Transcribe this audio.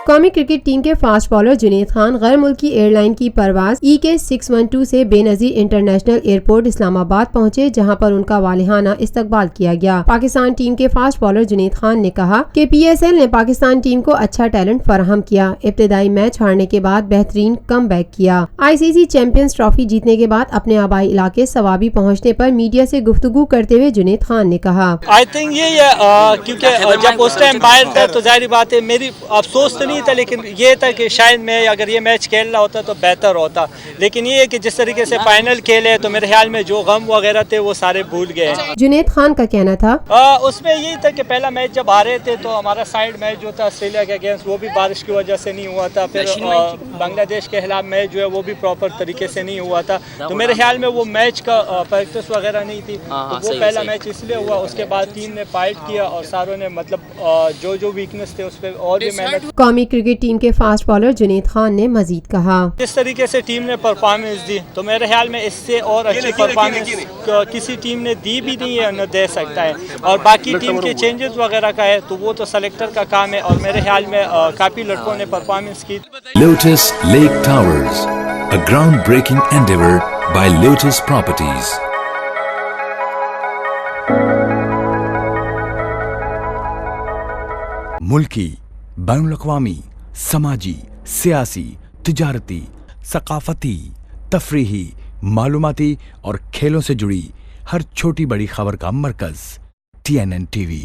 قومی cricket team کے fast bowler Junaid Khan غیر ملکی ایئر لائن کی پرواز EK612 سے بے نظیر انٹرنیشنل ایئرپورٹ اسلام آباد پہنچے، جہاں پر ان کا والہانہ استقبال کیا گیا۔ پاکستان ٹیم کے فاسٹ بالر جنید خان نے کہا کہ PSL نے پاکستان ٹیم کو اچھا ٹیلنٹ فراہم کیا، ابتدائی میچ ہارنے کے بعد بہترین کم بیک کیا۔ ICC چیمپئنز ٹرافی جیتنے کے بعد اپنے آبائی علاقے ثوابی پہنچنے پر میڈیا سے گفتگو کرتے ہوئے جنید خان نے کہا، آئی تھنک یہ کیونکہ جب اس ٹائم باہر تھا تو ظاہری بات ہے میری افسوس تو نہیں تھا، لیکن یہ تھا کہ شاید میں اگر یہ میچ کھیلنا ہوتا تو بہتر ہوتا، لیکن یہ ہے کہ جس طریقے سے فائنل کھیلے تو میرے خیال میں جو غم وغیرہ تھے وہ سارے بھول گئے۔ جنید خان کا کہنا تھا اس میں یہی تھا کہ پہلا میچ جب ہارے تھے تو ہمارا سائیڈ میچ جو تھا آسٹریلیا کے اگینسٹ وہ بھی بارش کی وجہ سے نہیں ہوا تھا، پھر بنگلہ دیش کے خلاف میچ جو ہے وہ بھی پراپر طریقے سے نہیں ہوا تھا، تو میرے خیال میں وہ میچ کا پریکٹس وغیرہ نہیں تھی، تو وہ پہلا میچ اس لیے ہوا۔ اس کے بعد ٹیم نے فائٹ کیا اور ساروں نے مطلب جو ویکنس تھے اس پہ اور بھی محنت۔ قومی کرکٹ ٹیم کے فاسٹ بالر جنید خان نے مزید کہا، جس طریقے سے ٹیم نے پرفارمنس دی تو میرے خیال میں اس سے اور اچھی پرفارمنس کسی ٹیم نے دی بھی نہیں ہے، نہ دے سکتا ہے، اور باقی ٹیم کے چینجز وغیرہ کا ہے تو وہ تو سلیکٹر کا کام ہے، اور میرے خیال میں کافی لڑکوں نے پرفارمنس کی۔ Lotus Lake Towers, a groundbreaking endeavor by Lotus Properties۔ ملکی، بین الاقوامی، سماجی، سیاسی، تجارتی، ثقافتی، تفریحی، معلوماتی اور کھیلوں سے جڑی ہر چھوٹی بڑی خبر کا مرکز TNN TV۔